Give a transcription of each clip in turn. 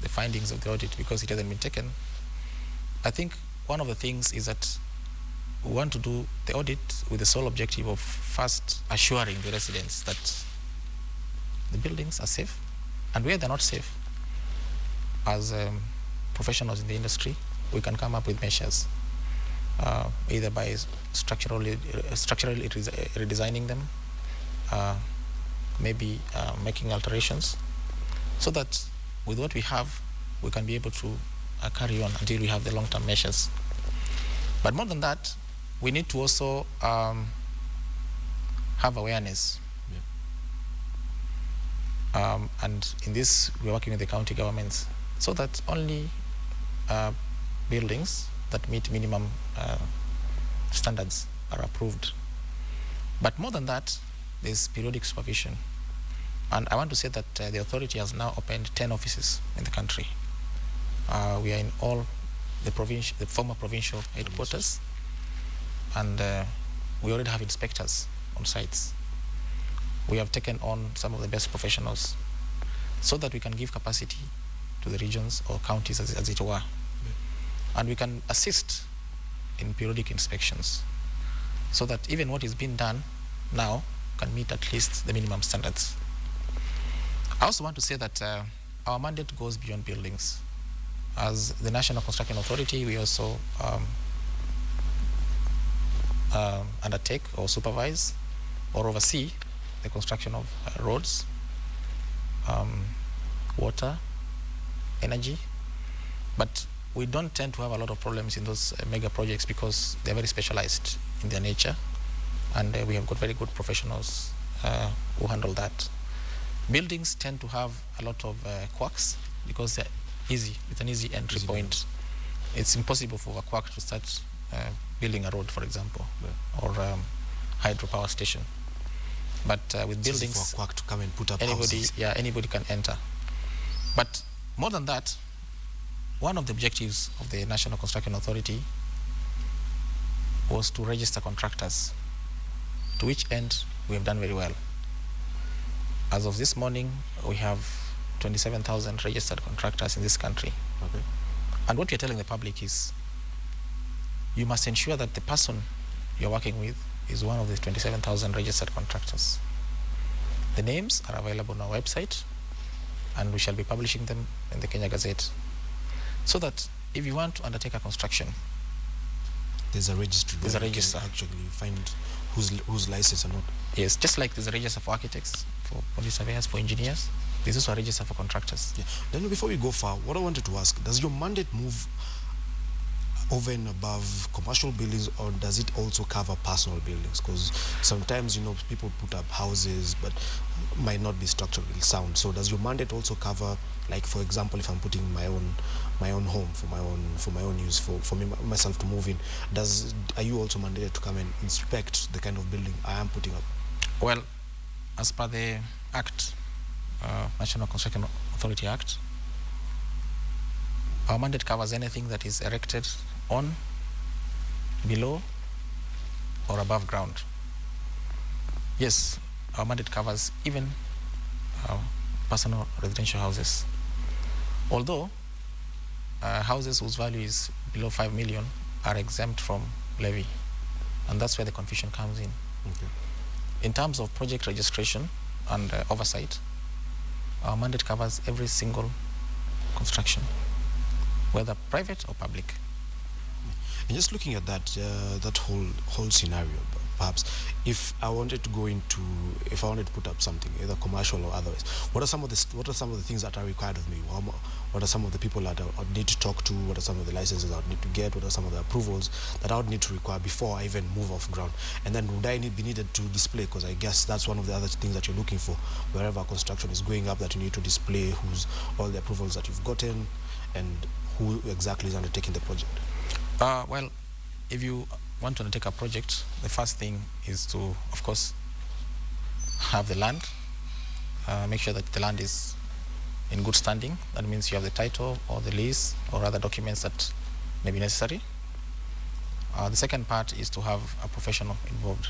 the findings of the audit because it hasn't been taken. I think one of the things is that we want to do the audit with the sole objective of first assuring the residents that the buildings are safe, and where they're not safe, as professionals in the industry, we can come up with measures, either by structurally redesigning them, maybe making alterations, so that with what we have, we can be able to carry on until we have the long-term measures. But more than that, we need to also have awareness. Yeah. And in this, we're working with the county governments so that only buildings that meet minimum standards are approved. But more than that, there's periodic supervision. And I want to say that the authority has now opened 10 offices in the country. We are in all the former provincial headquarters, and we already have inspectors on sites. We have taken on some of the best professionals so that we can give capacity to the regions or counties as it were. Yeah. And we can assist in periodic inspections so that even what is being done now can meet at least the minimum standards. I also want to say that our mandate goes beyond buildings. As the National Construction Authority, we also undertake or supervise or oversee the construction of roads, water, energy. But we don't tend to have a lot of problems in those mega projects because they're very specialized in their nature, and we have got very good professionals who handle that. Buildings tend to have a lot of quirks because they're easy, with an easy entry point. It's impossible for a quirk to start building a road, for example, yeah, or hydropower station. But with buildings, it's for a quirk to come and put up anybody, houses. Yeah, anybody can enter. But more than that, one of the objectives of the National Construction Authority was to register contractors, to which end we have done very well. As of this morning, we have 27,000 registered contractors in this country. Okay. And what we're telling the public is, you must ensure that the person you're working with is one of the 27,000 registered contractors. The names are available on our website, and we shall be publishing them in the Kenya Gazette, so that if you want to undertake a construction, there's a registry. There's a register. You can actually find who's licensed or not. Yes, just like there's a register for architects, for police surveyors, for engineers, there's also a register for contractors. Yeah. Then before we go far, what I wanted to ask, does your mandate move over and above commercial buildings, or does it also cover personal buildings? Because sometimes, people put up houses but might not be structurally sound. So does your mandate also cover, like, for example, if I'm putting my own home for my own use, for myself to move in, are you also mandated to come and inspect the kind of building I am putting up? Well, as per the Act, National Construction Authority Act, our mandate covers anything that is erected on, below, or above ground. Yes, our mandate covers even personal residential houses. Although houses whose value is below 5 million are exempt from levy, and that's where the confusion comes in. Okay. In terms of project registration and oversight, our mandate covers every single construction, whether private or public. And just looking at that whole scenario, perhaps, if I wanted to put up something, either commercial or otherwise, what are some of the things that are required of me? What are some of the people that I would need to talk to? What are some of the licenses I would need to get? What are some of the approvals that I would need to require before I even move off ground? And then would I be needed to display? Because I guess that's one of the other things that you're looking for, wherever construction is going up, that you need to display all the approvals that you've gotten and who exactly is undertaking the project. Well, if you want to undertake a project, the first thing is to, of course, have the land. Make sure that the land is in good standing. That means you have the title or the lease or other documents that may be necessary. The second part is to have a professional involved.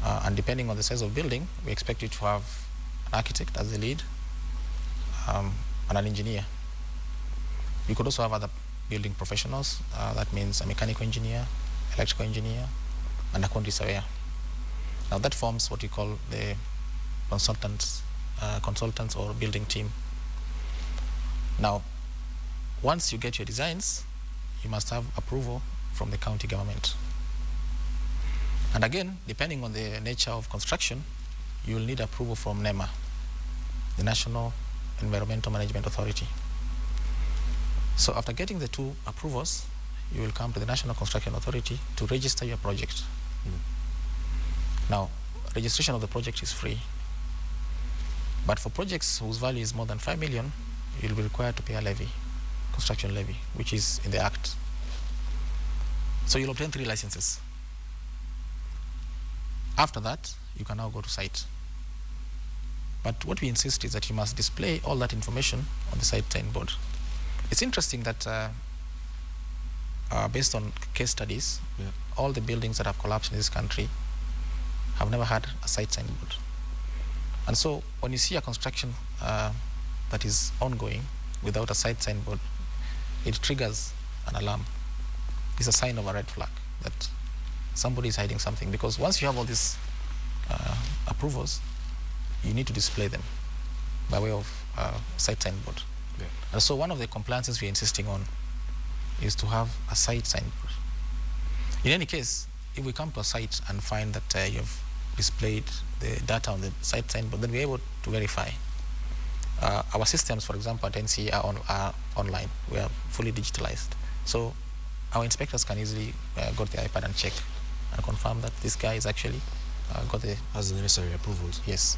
And depending on the size of building, we expect you to have an architect as the lead and an engineer. You could also have other building professionals. That means a mechanical engineer, electrical engineer, and a quantity surveyor. Now that forms what we call the consultants or building team. Now, once you get your designs, you must have approval from the county government. And again, depending on the nature of construction, you will need approval from NEMA, the National Environmental Management Authority. So after getting the two approvals, you will come to the National Construction Authority to register your project. Now, registration of the project is free. But for projects whose value is more than 5 million, you'll be required to pay a levy, construction levy, which is in the Act. So you'll obtain 3 licenses. After that, you can now go to site. But what we insist is that you must display all that information on the site signboard. It's interesting that based on case studies, all the buildings that have collapsed in this country have never had a site signboard. And so when you see a construction that is ongoing without a site signboard, it triggers an alarm. It's a sign of a red flag that somebody is hiding something, because once you have all these approvals, you need to display them by way of site signboard. And so one of the compliances we're insisting on is to have a site signboard. In any case, if we come to a site and find that you have displayed the data on the site signboard, then we're able to verify. Our systems, for example, at NCA are online. We are fully digitalized. So our inspectors can easily go to the iPad and check and confirm that this guy is actually has the necessary approvals. Yes.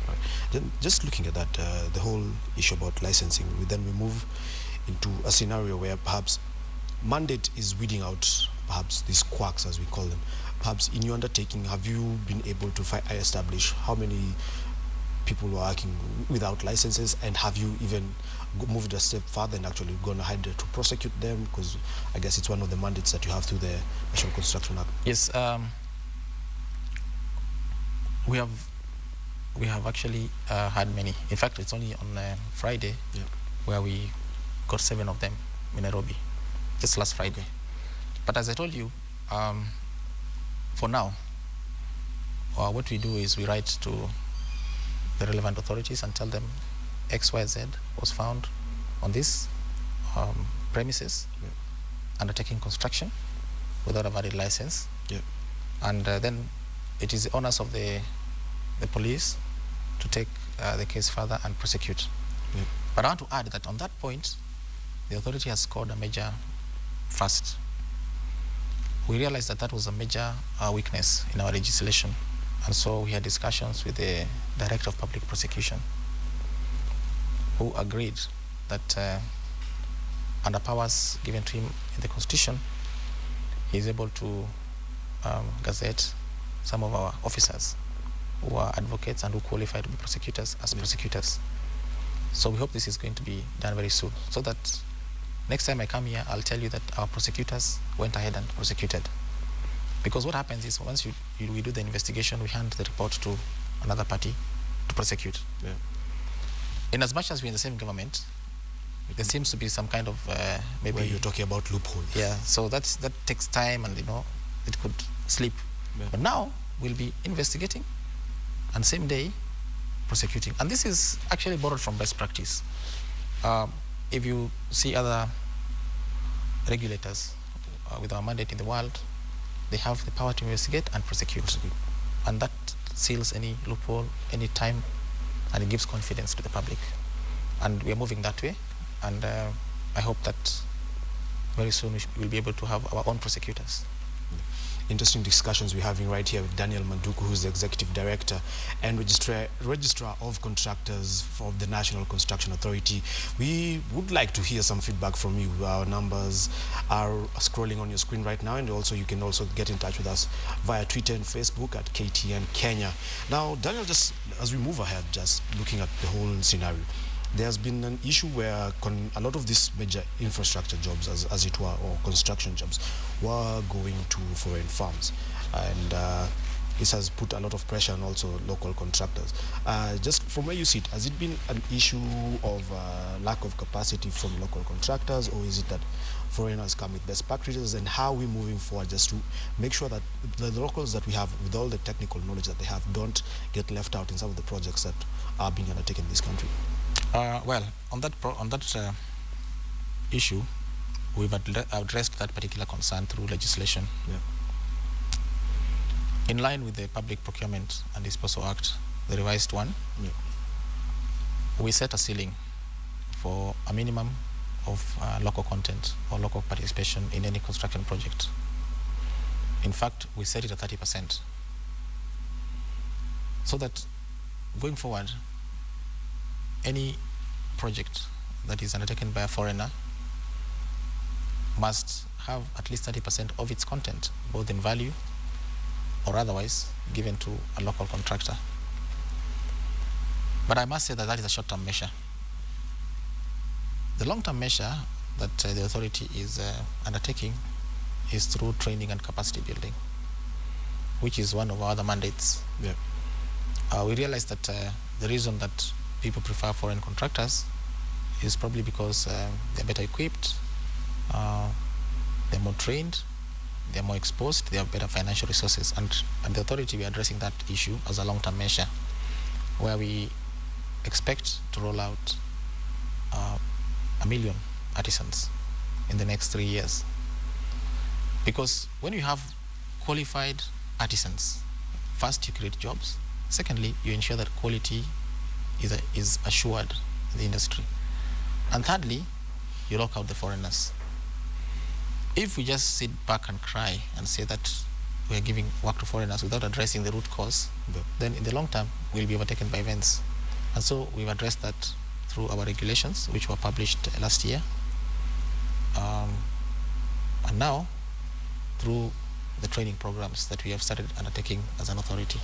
Right. Then just looking at that, the whole issue about licensing, then we move into a scenario where perhaps mandate is weeding out perhaps these quacks, as we call them. Perhaps in your undertaking, have you been able to establish how many people are working without licenses, and have you even moved a step further and actually gone ahead to prosecute them? Because I guess it's one of the mandates that you have through the National Construction Act. Yes, we have actually had many. In fact, it's only on Friday where we got 7 of them in Nairobi, just last Friday. But as I told you, for now, what we do is we write to the relevant authorities and tell them XYZ was found on this premises undertaking construction without a valid license. And then it is the onus of the police to take the case further and prosecute. But I want to add that on that point, the authority has scored a major first. We realized that that was a major weakness in our legislation. And so we had discussions with the Director of Public Prosecution, who agreed that under powers given to him in the Constitution, he is able to gazette some of our officers who are advocates and who qualify to be prosecutors as prosecutors. So we hope this is going to be done very soon, so that next time I come here, I'll tell you that our prosecutors went ahead and prosecuted. Because what happens is once we do the investigation, we hand the report to another party to prosecute. In as much as we're in the same government, there seems to be some kind of maybe... Where you're talking about loophole. Yeah, so that takes time, and it could slip. But now we'll be investigating and same day prosecuting. And this is actually borrowed from best practice. If you see other regulators with our mandate in the world, they have the power to investigate and prosecute. And that seals any loophole, any time, and it gives confidence to the public. And we are moving that way. And I hope that very soon we will be able to have our own prosecutors. Interesting discussions we're having right here with Daniel Manduku, who's the Executive Director and Registrar of Contractors for the National Construction Authority. We would like to hear some feedback from you. Our numbers are scrolling on your screen right now, and also you can also get in touch with us via Twitter and Facebook at KTN Kenya. Now, Daniel, just as we move ahead, just looking at the whole scenario, there's been an issue where a lot of these major infrastructure jobs, as it were, or construction jobs, were going to foreign firms. And this has put a lot of pressure on also local contractors. Just from where you sit, has it been an issue of lack of capacity from local contractors, or is it that foreigners come with best practices? And how are we moving forward just to make sure that the locals that we have, with all the technical knowledge that they have, don't get left out in some of the projects that are being undertaken in this country? Well, on that issue, we've addressed that particular concern through legislation. Yeah. In line with the Public Procurement and Disposal Act, the revised one, Yeah. we set a ceiling for a minimum of local content or local participation in any construction project. In fact, we set it at 30%. So that going forward, any project that is undertaken by a foreigner must have at least 30% of its content, both in value or otherwise, given to a local contractor. But I must say that that is a short-term measure. The long-term measure that the authority is undertaking is through training and capacity building, which is one of our other mandates. Yeah. We realize that the reason that people prefer foreign contractors is probably because they're better equipped, they're more trained, they're more exposed, they have better financial resources. And at the authority, we're addressing that issue as a long-term measure, where we expect to roll out 1 million artisans in the next 3 years. Because when you have qualified artisans, first, you create jobs. Secondly, you ensure that quality is assured in the industry. And thirdly, you lock out the foreigners. If we just sit back and cry and say that we are giving work to foreigners without addressing the root cause, then in the long term, we'll be overtaken by events. And so we've addressed that through our regulations, which were published last year. And now, through the training programs that we have started undertaking as an authority.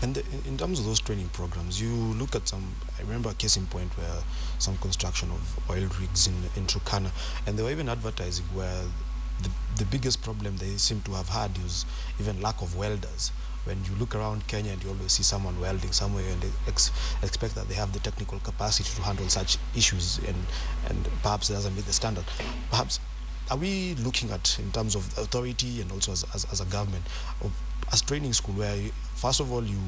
And in terms of those training programs, you look at some, I remember a case in point where some construction of oil rigs in Turkana, and they were even advertising where the biggest problem they seem to have had is even lack of welders. When you look around Kenya and you always see someone welding somewhere, and they expect that they have the technical capacity to handle such issues, and perhaps it doesn't meet the standard. Perhaps, are we looking at, in terms of authority and also as a government, as training school, where first of all you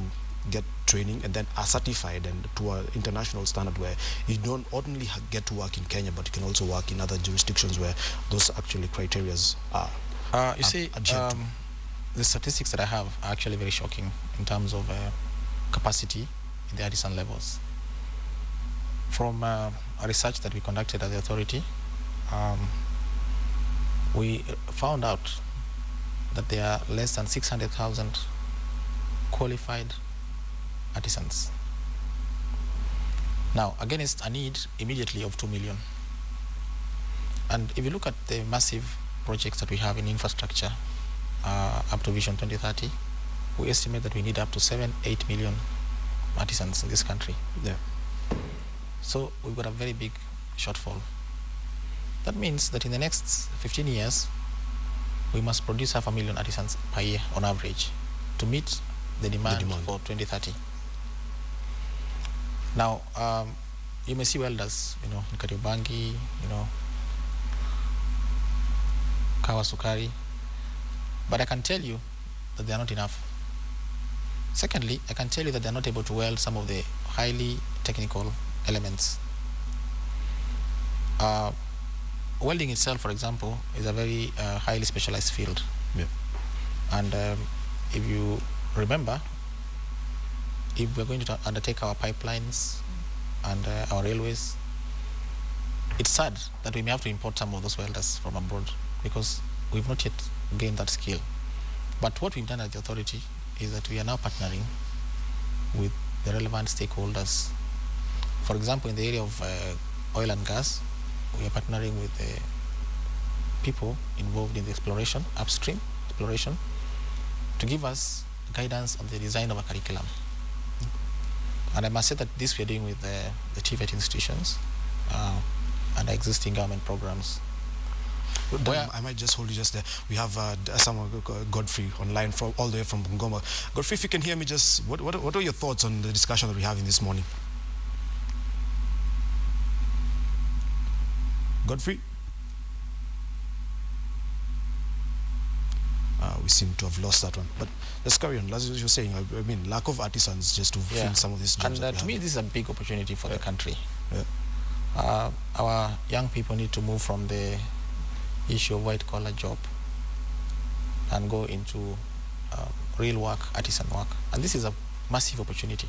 get training and then are certified and to an international standard, where you don't only get to work in Kenya, but you can also work in other jurisdictions where those actually criterias are the statistics that I have are actually very shocking in terms of capacity in the artisan levels. From a research that we conducted at the authority, we found out that there are less than 600,000 qualified artisans. Now, against a need immediately of 2 million. And if you look at the massive projects that we have in infrastructure up to Vision 2030, we estimate that we need up to 7-8 million artisans in this country. Yeah. So we've got a very big shortfall. That means that in the next 15 years, we must produce 500,000 artisans per year on average to meet the demand for 2030. Now, you may see welders, in Kariobangi, Kawasukari, but I can tell you that they are not enough. Secondly, I can tell you that they are not able to weld some of the highly technical elements. Welding itself, for example, is a very highly specialized field. Yeah. And if you remember, if we're going to undertake our pipelines and our railways, it's sad that we may have to import some of those welders from abroad because we've not yet gained that skill. But what we've done at the authority is that we are now partnering with the relevant stakeholders. For example, in the area of oil and gas, we are partnering with the people involved in the exploration, upstream exploration, to give us guidance on the design of a curriculum. And I must say that this we are doing with the TVET institutions and existing government programs. Where- I might just hold you just there. We have someone, Godfrey, online from all the way from Bungoma. Godfrey, if you can hear me, just what are your thoughts on the discussion that we're having this morning? Godfrey? We seem to have lost that one. But let's carry on. As you were saying, I mean, lack of artisans just to fill some of these jobs. And to me, this is a big opportunity for the country. Yeah. Our young people need to move from the issue of white-collar job and go into real work, artisan work. And this is a massive opportunity.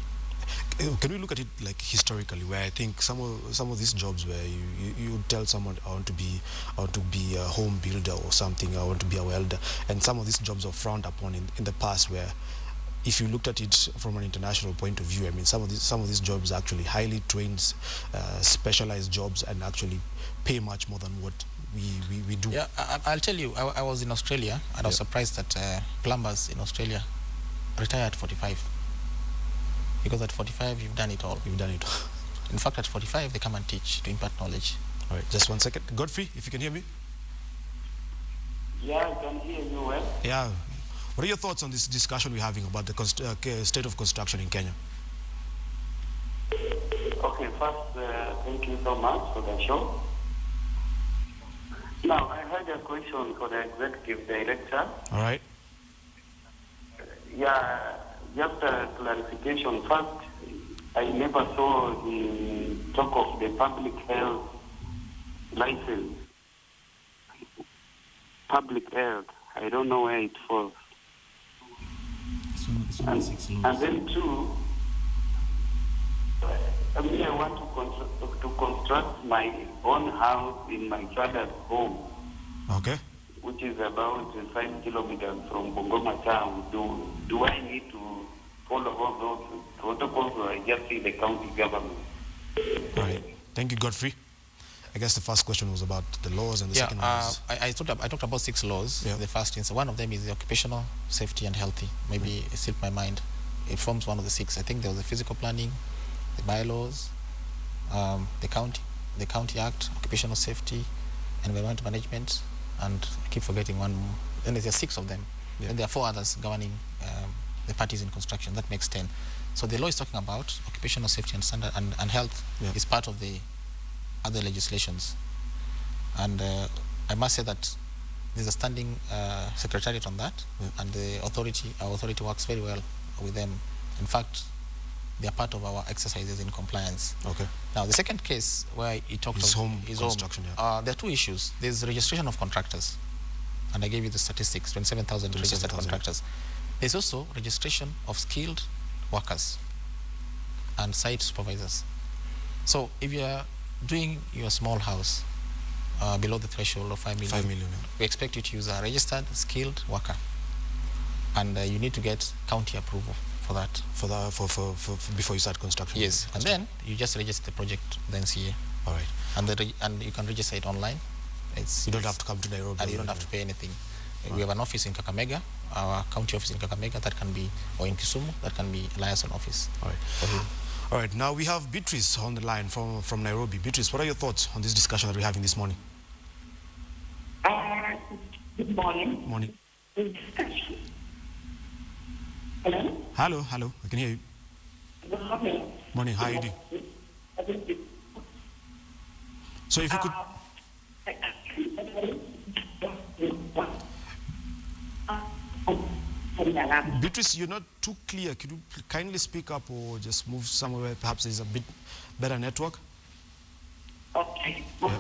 Can we look at it like historically, where I think some of these jobs where you tell someone I want to be a home builder or something, I want to be a welder, and some of these jobs are frowned upon in the past, where if you looked at it from an international point of view, I mean some of these jobs are actually highly trained, specialized jobs, and actually pay much more than what we do. Yeah, I'll tell you, I was in Australia, and I was surprised that plumbers in Australia retire at 45. Because at 45, you've done it all. You've done it. In fact, at 45, they come and teach to impart knowledge. All right, just one second. Godfrey, if you can hear me. Yeah, I can hear you well. Yeah. What are your thoughts on this discussion we're having about the state of construction in Kenya? Okay, first, thank you so much for the show. Now, I had a question for the executive director. All right. Yeah, just a clarification. First, I never saw the talk of the public health license. Public health. I don't know where it falls. And then two, I mean, I want to construct my own house in my father's home. Okay. Which is about 5 kilometers from Bungoma town. Do I need to follow all those protocols, or I just see the county government? All right. Thank you, Godfrey. I guess the first question was about the laws, and the second one was... I talked about 6 laws. Yeah. The first is, one of them is the occupational safety and healthy. Maybe it slipped my mind. It forms one of the 6. I think there was the physical planning, the bylaws, the county act, occupational safety, environmental management, and I keep forgetting one more. Then there are 6 of them. Yeah. And there are 4 others governing the parties in construction. That makes 10. So the law is talking about occupational safety and standard and health. Yeah. Is part of the other legislations. And I must say that there's a standing secretariat on that, and our authority works very well with them. In fact, they are part of our exercises in compliance. Okay. Now, the second case where he talked His about home construction, there are 2 issues. There's registration of contractors, and I gave you the statistics: 27,000 registered contractors. There's also registration of skilled workers and site supervisors. So, if you are doing your small house below the threshold of 5 million, 5 million. we expect you to use a registered skilled worker, and you need to get county approval for that. For before you start construction. Yes, and then you just register the project, the NCA. All right. And you can register it online. You don't have to come to Nairobi. And you don't have to pay anything. We have an office in Kakamega, our county office in Kakamega, that can be, or in Kisumu, that can be liaison office. All right. All right. Now we have Beatrice on the line from Nairobi. Beatrice, what are your thoughts on this discussion that we're having this morning? Good morning. Morning. Hello? Hello. I can hear you. Good morning. Morning. How are you doing? So if you could... Beatrice, you're not too clear. Could you kindly speak up or just move somewhere where perhaps there's a bit better network? Okay. Yeah.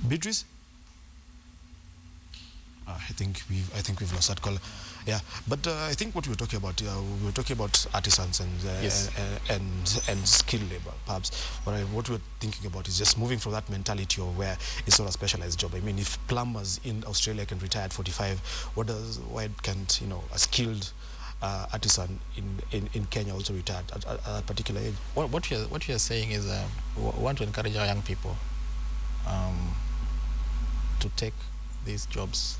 Beatrice? I think we've lost that caller. Yeah, but I think what we were talking about, we were talking about artisans and skilled labor. Perhaps what we're thinking about is just moving from that mentality of where it's not a specialized job. I mean, if plumbers in Australia can retire at 45, why can't a skilled artisan in Kenya also retire at that particular age? What we are saying is we want to encourage our young people to take these jobs.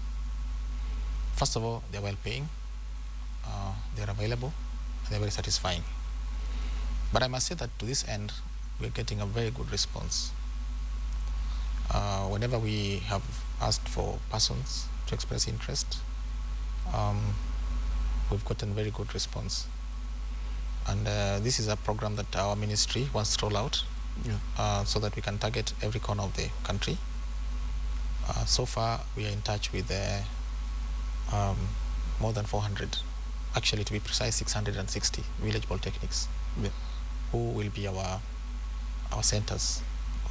First of all, they're well paying, they're available, and they're very satisfying. But I must say that to this end, we're getting a very good response. Whenever we have asked for persons to express interest, we've gotten very good response. And this is a program that our ministry wants to roll out so that we can target every corner of the country. So far, we are in touch with more than 400, actually to be precise, 660 village polytechnics who will be our centers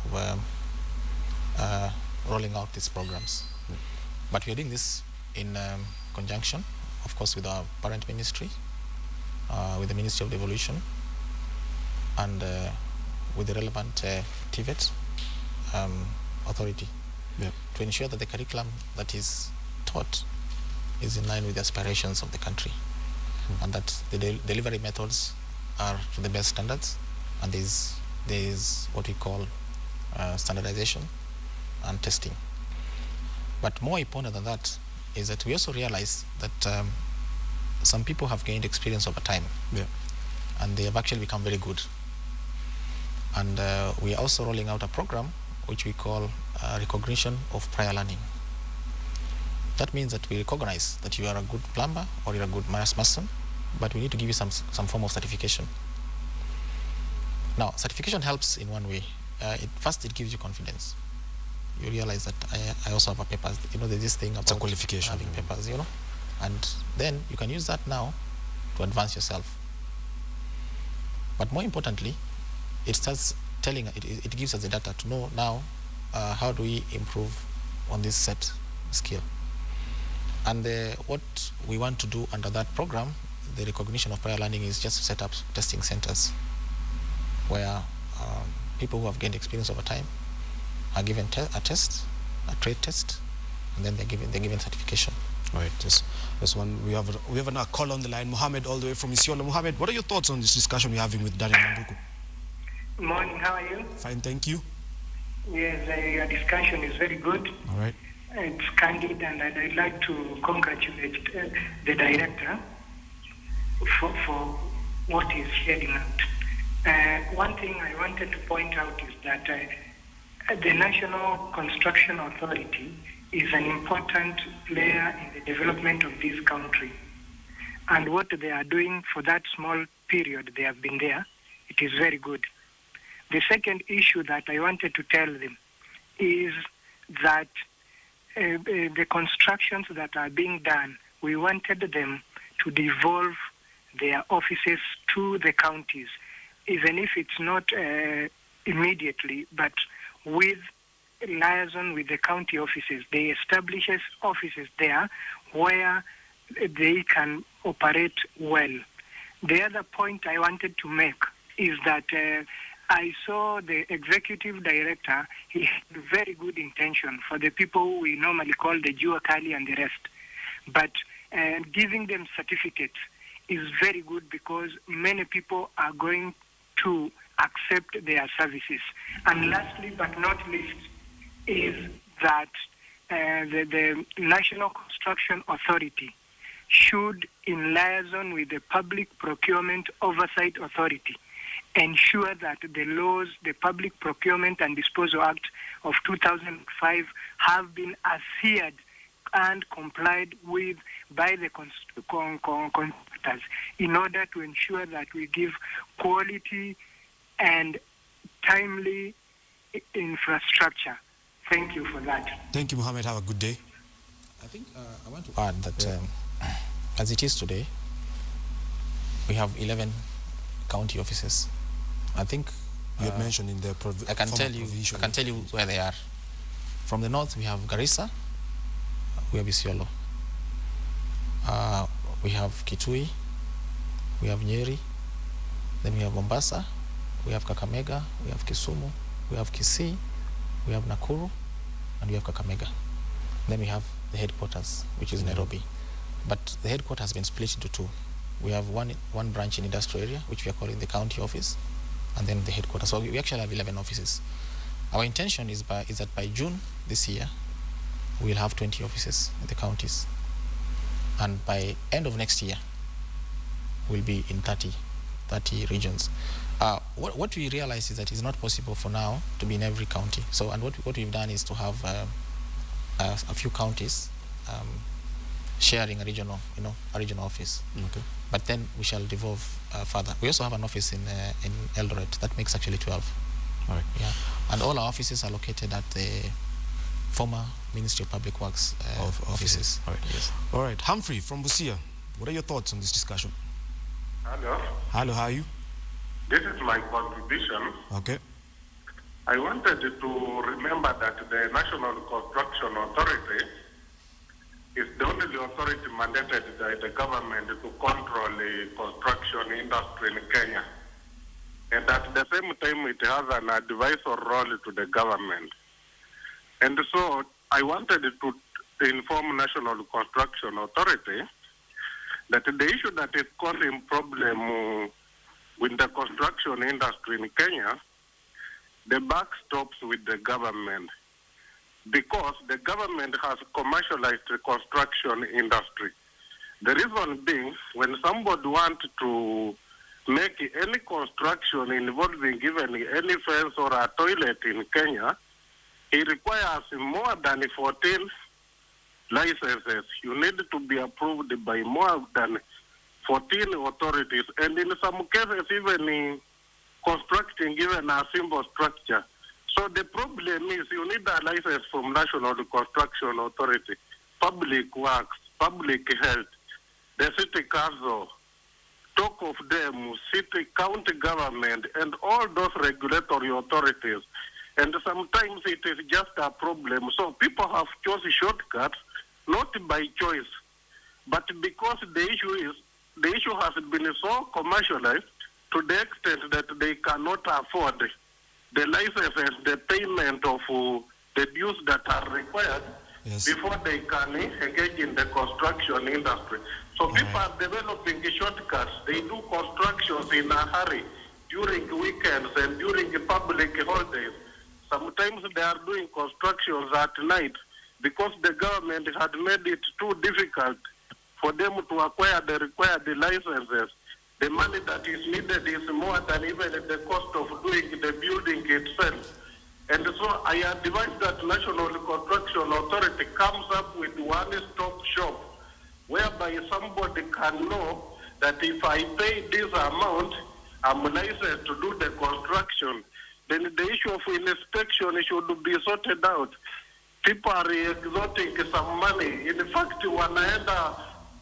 of rolling out these programs. But we are doing this in conjunction, of course, with our parent ministry, with the Ministry of Devolution, and with the relevant TVET authority to ensure that the curriculum that is taught is in line with the aspirations of the country, and that the delivery methods are to the best standards, and there is what we call standardization and testing. But more important than that is that we also realize that some people have gained experience over time, and they have actually become very good. And we are also rolling out a program which we call recognition of prior learning. That means that we recognize that you are a good plumber or you're a good mason, but we need to give you some form of certification. Now, certification helps in one way. First, it gives you confidence. You realize that I also have a papers. There's this thing about qualification, having papers, and then you can use that now to advance yourself. But more importantly, it starts telling, it gives us the data to know now how do we improve on this set skill. And what we want to do under that program, the recognition of prior learning, is just to set up testing centers where people who have gained experience over time are given a test, a trade test, and then they're given certification. All right, this one we have a call on the line. Mohammed, all the way from Isiolo. Mohammed, what are your thoughts on this discussion we're having with Daniel Mambuku? Morning, how are you? Fine, thank you. Yes, your discussion is very good. All right. It's candid, and I'd like to congratulate the director for what he's sharing out. One thing I wanted to point out is that the National Construction Authority is an important player in the development of this country. And what they are doing for that small period they have been there, it is very good. The second issue that I wanted to tell them is that the constructions that are being done, we wanted them to devolve their offices to the counties, even if it's not immediately, but with liaison with the county offices. They establish offices there where they can operate well. The other point I wanted to make is that I saw the executive director, he had very good intention for the people we normally call the Jua Kali and the rest. But giving them certificates is very good because many people are going to accept their services. And lastly but not least is that the National Construction Authority should, in liaison with the Public Procurement Oversight Authority, ensure that the laws, the Public Procurement and Disposal Act of 2005 have been adhered and complied with by the contractors in order to ensure that we give quality and timely infrastructure. Thank you for that. Thank you, Mohammed. Have a good day. I think I want to add that as it is today, we have 11 county offices. I think you had mentioned in the I can tell you where they are. From the north, we have Garissa, we have Isiolo, we have Kitui, we have Nyeri, then we have Mombasa, we have Kakamega, we have Kisumu, we have Kisii, we have Nakuru, and we have Kakamega. Then we have the headquarters, which is Nairobi. But the headquarters has been split into two. We have one branch in industrial area, which we are calling the county office, and then the headquarters. So we actually have 11 offices. Our intention is that by June this year, we'll have 20 offices in the counties. And by end of next year, we'll be in 30 regions. What we realize is that it's not possible for now to be in every county. So, and what we've done is to have a few counties sharing a regional office. Okay. But then we shall devolve further. We also have an office in Eldoret. That makes actually 12. All right. Yeah. And all our offices are located at the former Ministry of Public Works offices. All right. Yes. All right. Humphrey from Busia, what are your thoughts on this discussion? Hello, Hello, how are you? this is my contribution. Okay. I wanted to remember that the National Construction Authority is the only authority mandated by the government to control the construction industry in Kenya. And at the same time, it has an advisor role to the government. And so I wanted to inform National Construction Authority that the issue that is causing problem with the construction industry in Kenya, the buck stops with the government, because the government has commercialized the construction industry. The reason being, when somebody wants to make any construction involving even any fence or a toilet in Kenya, it requires more than 14 licenses. You need to be approved by more than 14 authorities, and in some cases even in constructing even a simple structure. So the problem is you need a license from National Construction Authority, Public Works, Public Health, the City Council, talk of them, city, county government, and all those regulatory authorities. And sometimes it is just a problem. So people have chosen shortcuts, not by choice, but because the issue has been so commercialized to the extent that they cannot afford the license and the payment of the dues that are required before they can engage in the construction industry. So people are developing shortcuts. They do constructions in a hurry during weekends and during public holidays. Sometimes they are doing constructions at night because the government had made it too difficult for them to acquire the required licenses. The money that is needed is more than even the cost of doing the building itself. And so I advise that National Construction Authority comes up with one-stop shop whereby somebody can know that if I pay this amount, I'm licensed to do the construction. Then the issue of inspection should be sorted out. People are extorting some money. In fact, wanaenda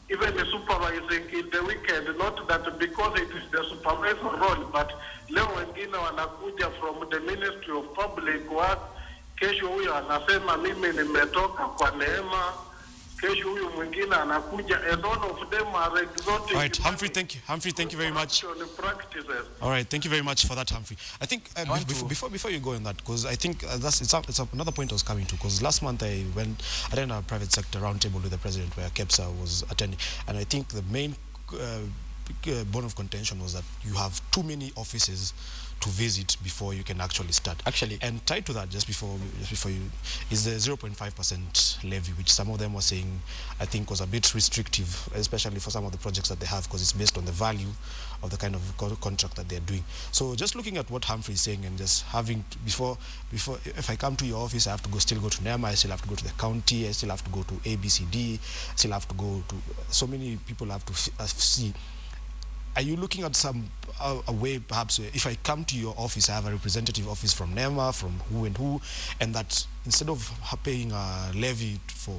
even supervising in the weekend, not that because it is the supervisor role, but leo wengine wanakuja from the Ministry of Public Works, kesho huyo anasema mimi nimetoka kwa neema, kesho huyo mwingine anakuja, and all of them are extorting. All right, Humphrey, thank you. Humphrey, thank you very much. Practices. All right, thank you very much for that, Humphrey. I think before you go on that, because I think it's another point I was coming to. Because last month I attended a private sector roundtable with the president where KEPSA was attending, and I think the main bone of contention was that you have too many offices to visit before you can actually start. Actually, and tied to that, just before you, is the 0.5% levy, which some of them were saying, I think, was a bit restrictive, especially for some of the projects that they have, because it's based on the value of the kind of contract that they're doing. So just looking at what Humphrey is saying, and just having before if I come to your office, I have to still go to NEMA, I still have to go to the county, I still have to go to ABCD, still have to go to so many people have to see. Are you looking at a way, perhaps, if I come to your office, I have a representative office from NEMA, from who and who, and that instead of paying a levy for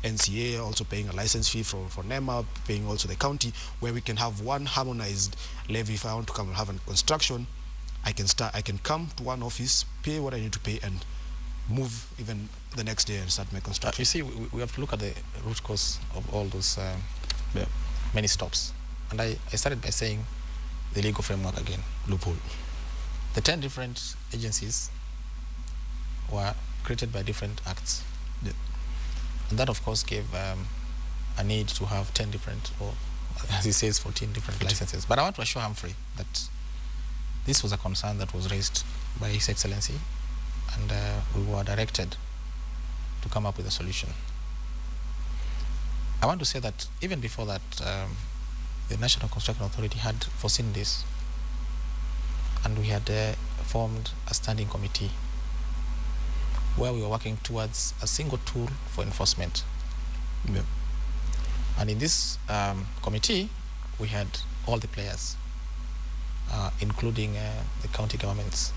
NCA, also paying a license fee for NEMA, paying also the county, where we can have one harmonized levy. If I want to come and have a construction, I can come to one office, pay what I need to pay, and move even the next day and start my construction. You see, we have to look at the root cause of all those many stops. And I started by saying the legal framework again. Loophole. The 10 different agencies were created by different acts. Yeah. And that, of course, gave a need to have 10 different, or as he says, 14 different licenses. But I want to assure Humphrey that this was a concern that was raised by His Excellency, and we were directed to come up with a solution. I want to say that even before that, the National Construction Authority had foreseen this. and we had formed a standing committee where we were working towards a single tool for enforcement. Yeah. And in this committee, we had all the players, including the county governments.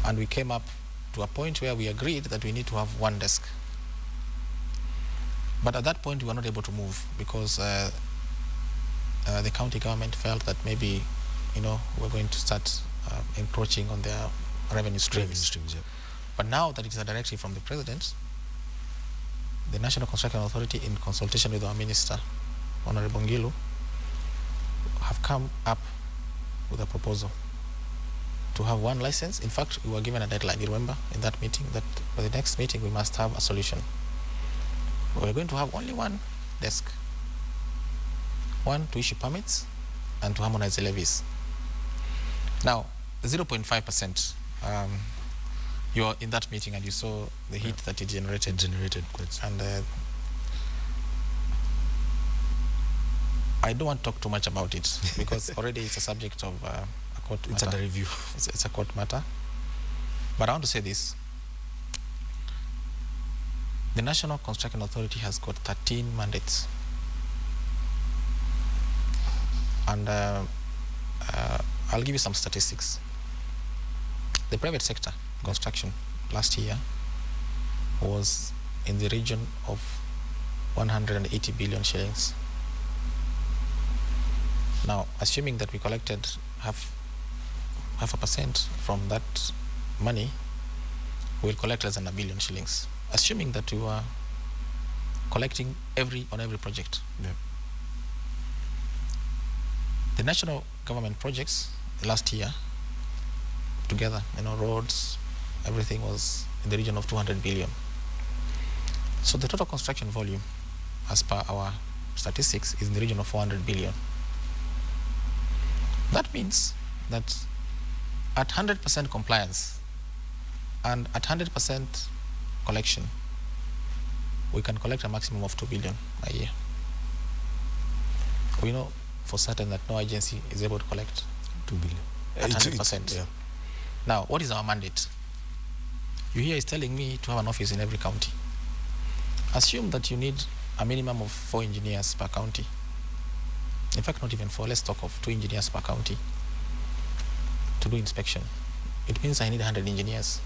And we came up to a point where we agreed that we need to have one desk. But at that point, we were not able to move because the county government felt that maybe, we're going to start encroaching on their revenue streams. Yeah. But now that it is a directive from the president, the National Construction Authority, in consultation with our minister, Honorable Ngilu, have come up with a proposal to have one license. In fact, we were given a deadline, you remember, in that meeting, that by the next meeting we must have a solution. We're going to have only one desk, one to issue permits and to harmonize the levies. Now, 0.5%, you were in that meeting and you saw the heat that it generated. And I don't want to talk too much about it because already it's a subject of a court matter. It's under review. It's a court matter. But I want to say this. The National Construction Authority has got 13 mandates. And I'll give you some statistics. The private sector construction last year was in the region of 180 billion shillings. Now, assuming that we collected half a percent from that money, we'll collect less than $1 billion shillings. Assuming that we were collecting on every project. Yeah. The national government projects last year, together, roads, everything was in the region of 200 billion. So the total construction volume, as per our statistics, is in the region of 400 billion. That means that at 100% compliance and at 100% collection, we can collect a maximum of 2 billion a year. We know for certain that no agency is able to collect 2 billion. at 100%. Yeah. Now, what is our mandate? You here is telling me to have an office in every county. Assume that you need a minimum of 4 engineers per county. In fact, not even 4, let's talk of 2 engineers per county to do inspection. It means I need 100 engineers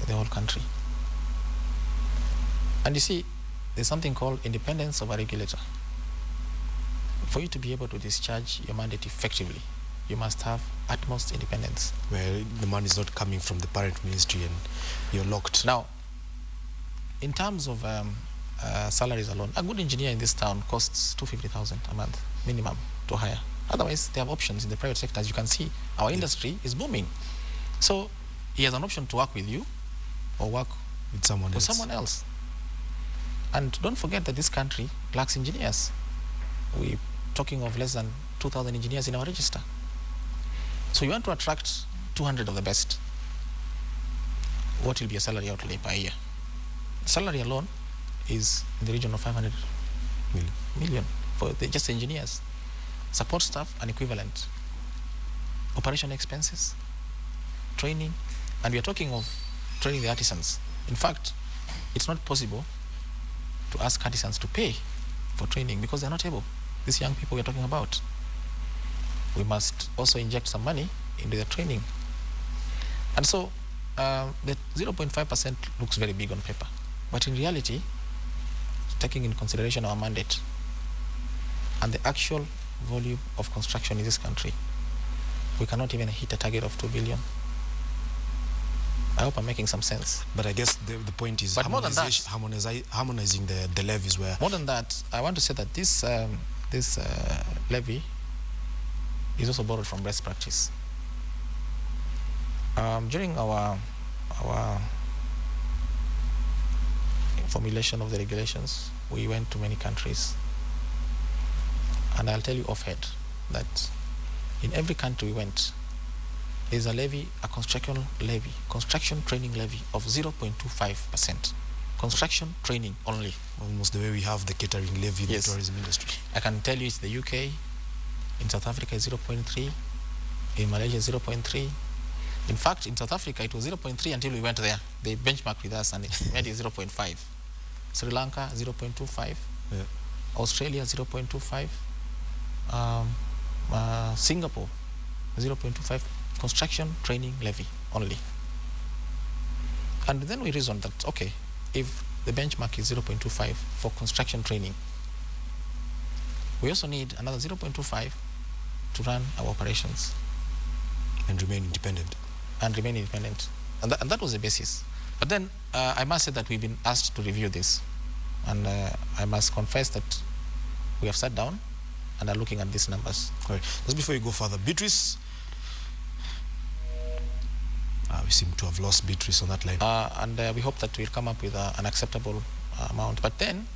in the whole country. And you see, there's something called independence of a regulator. For you to be able to discharge your mandate effectively, you must have utmost independence. Where the money is not coming from the parent ministry and you're locked. Now, in terms of salaries alone, a good engineer in this town costs 250,000 a month minimum to hire. Otherwise, they have options in the private sector. As you can see, our industry is booming. So he has an option to work with you or work with someone else. And don't forget that this country lacks engineers. We're talking of less than 2,000 engineers in our register. So you want to attract 200 of the best. What will be a salary outlay per year? Salary alone is in the region of 500 million for just engineers. Support staff and equivalent. Operation expenses, training, and we are talking of training the artisans. In fact, it's not possible to ask artisans to pay for training because they're not able. These young people we're talking about. We must also inject some money into their training. And so the 0.5% looks very big on paper. But in reality, taking in consideration our mandate and the actual volume of construction in this country, we cannot even hit a target of 2 billion. I hope I'm making some sense. But I guess the point is harmonizing the levies where... More than that, I want to say that this levy is also borrowed from best practice. During our formulation of the regulations, we went to many countries. And I'll tell you offhand that in every country we went, there's a levy, a construction training levy of 0.25%. Construction training only. Almost the way we have the catering levy in the tourism industry. I can tell you it's the UK, in South Africa it's 0.3, In Malaysia, 0.3. In fact, in South Africa, it was 0.3 until we went there. They benchmarked with us and it made it 0.5. Sri Lanka, 0.25. Yeah. Australia, 0.25. Singapore, 0.25. Construction training levy only. And then we reasoned that, okay, if the benchmark is 0.25 for construction training, we also need another 0.25 to run our operations. And remain independent. And remain independent. And that was the basis. But then I must say that we've been asked to review this. And I must confess that we have sat down and are looking at these numbers. All right. Just before you go further, Beatrice, we seem to have lost Beatrice on that line. And we hope that we'll come up with an acceptable amount. But then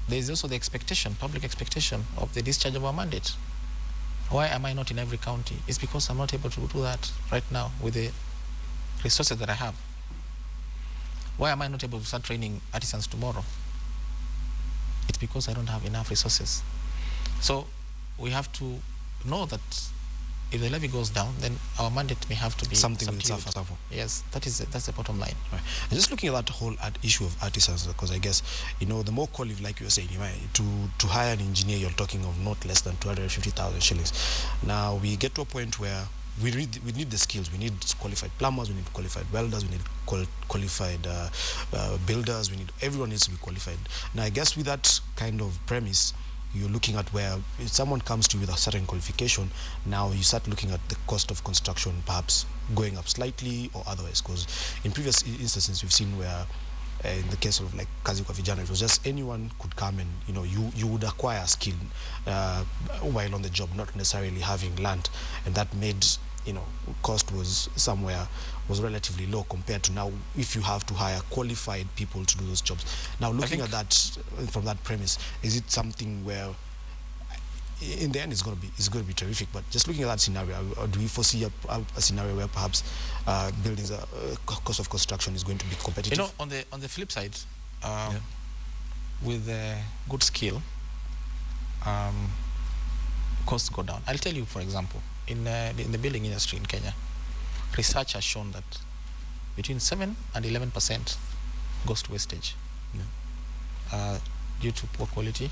there is also the expectation, public expectation of the discharge of our mandate. Why am I not in every county? It's because I'm not able to do that right now with the resources that I have. Why am I not able to start training artisans tomorrow? It's because I don't have enough resources. So we have to know that if the levy goes down, then our mandate may have to be Something will subdued. suffer. Yes, that's the bottom line. Right. And just looking at that whole issue of artisans, because I guess, the more qualified, like you were saying, to hire an engineer, you're talking of not less than 250,000 shillings. Now we get to a point where we need the skills. We need qualified plumbers, we need qualified welders, we need qualified builders, everyone needs to be qualified. Now I guess with that kind of premise, you're looking at where if someone comes to you with a certain qualification, now you start looking at the cost of construction perhaps going up slightly or otherwise, because in previous instances we've seen where in the case of like Kazi kwa Vijana, it was just anyone could come and you would acquire skill while on the job, not necessarily having land, and that made cost was relatively low compared to now if you have to hire qualified people to do those jobs. Now looking at that from that premise, is it something where in the end it's going to be terrific, but just looking at that scenario, do we foresee a scenario where perhaps buildings cost of construction is going to be competitive? On the flip side, with good skill, costs go down. I'll tell you, for example, in the building industry in Kenya, research has shown that between 7 and 11% goes to wastage due to poor quality,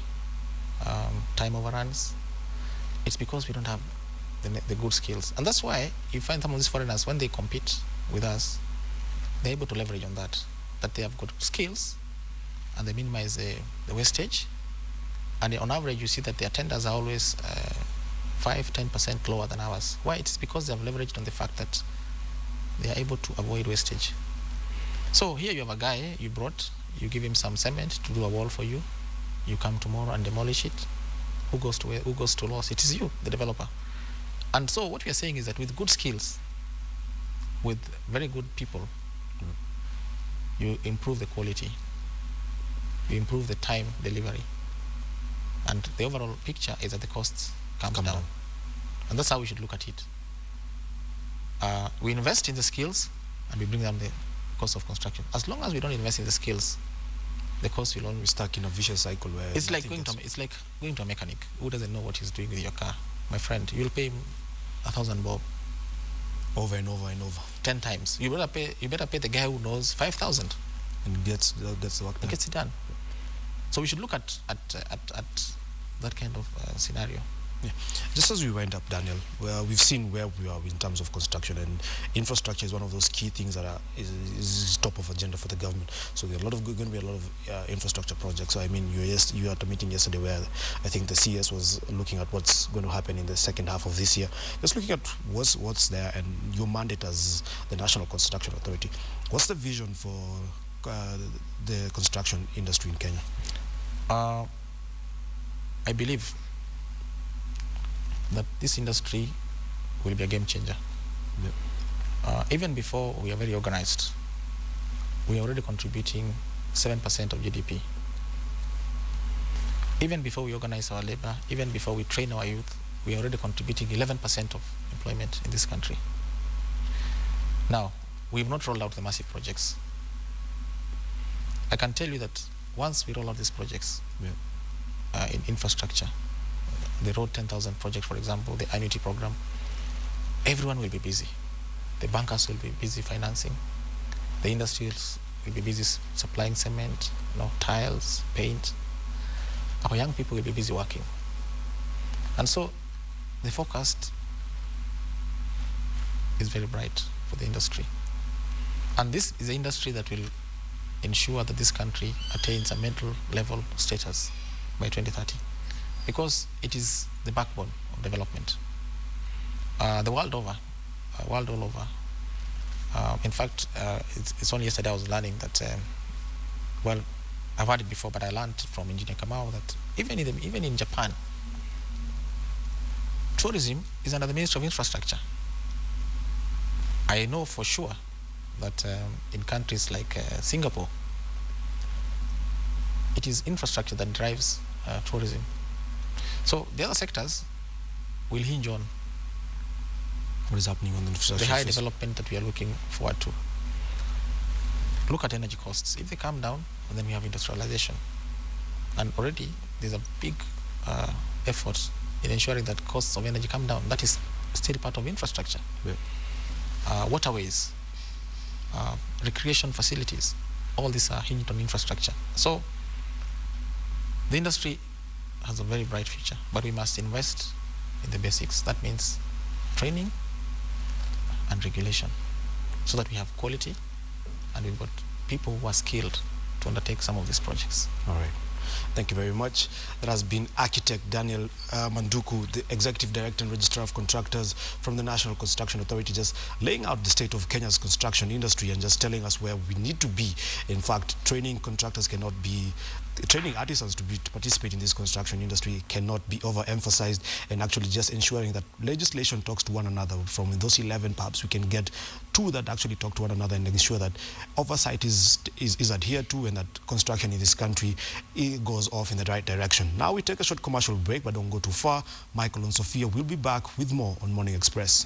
time overruns. It's because we don't have the good skills. And that's why you find some of these foreigners, when they compete with us, they're able to leverage on that they have good skills and they minimize the wastage. And on average, you see that their tenders are always 5-10% lower than ours. Why? It's because they have leveraged on the fact that they are able to avoid wastage. So here you have a guy you brought, you give him some cement to do a wall for you. You come tomorrow and demolish it. Who goes to loss? It is you, the developer. And so what we are saying is that with good skills, with very good people, you improve the quality, you improve the time delivery, and the overall picture is that the costs come down. And that's how we should look at it. We invest in the skills and we bring down the cost of construction. As long as we don't invest in the skills, the cost will only be stuck in a vicious cycle where it's like going to a mechanic who doesn't know what he's doing with your car. My friend, you'll pay him 1,000 bob over and over and over 10 times. You better pay the guy who knows 5,000 and gets the work done. Gets it done. So we should look at that kind of scenario. Yeah. Just as we wind up, Daniel, we've seen where we are in terms of construction, and infrastructure is one of those key things that is top of agenda for the government. So there are going to be a lot of infrastructure projects. So I mean, you were at a meeting yesterday where I think the CS was looking at what's going to happen in the second half of this year. Just looking at what's there and your mandate as the National Construction Authority. What's the vision for the construction industry in Kenya? I believe that this industry will be a game changer. Yeah. Even before we are very organized, we are already contributing 7% of GDP. Even before we organize our labor, even before we train our youth, we are already contributing 11% of employment in this country. Now, we've not rolled out the massive projects. I can tell you that once we roll out these projects in infrastructure, the Road 10,000 project, for example, the annuity program, everyone will be busy. The bankers will be busy financing. The industries will be busy supplying cement, tiles, paint. Our young people will be busy working. And so the forecast is very bright for the industry. And this is the industry that will ensure that this country attains a middle level status by 2030, because it is the backbone of development. The world all over. In fact, it's only yesterday I was learning that, well, I've heard it before, but I learned from Engineer Kamau that even in Japan, tourism is under the Ministry of Infrastructure. I know for sure that in countries like Singapore, it is infrastructure that drives tourism. So the other sectors will hinge on What is happening on the infrastructure? the high development that we are looking forward to. Look at energy costs. If they come down, then we have industrialization. And already there's a big effort in ensuring that costs of energy come down. That is still part of infrastructure. Yeah. Waterways, recreation facilities, all these are hinged on infrastructure. So the industry has a very bright future, but we must invest in the basics. That means training and regulation, so that we have quality and we've got people who are skilled to undertake some of these projects. All right. Thank you very much. That has been architect Daniel Manduku, the Executive Director and Registrar of Contractors from the National Construction Authority, just laying out the state of Kenya's construction industry and just telling us where we need to be. In fact, training artisans to participate in this construction industry cannot be overemphasized, and actually just ensuring that legislation talks to one another. From those 11, perhaps we can get 2 that actually talk to one another and ensure that oversight is adhered to, and that construction in this country goes off in the right direction. Now we take a short commercial break, but don't go too far. Michael and Sophia will be back with more on Morning Express.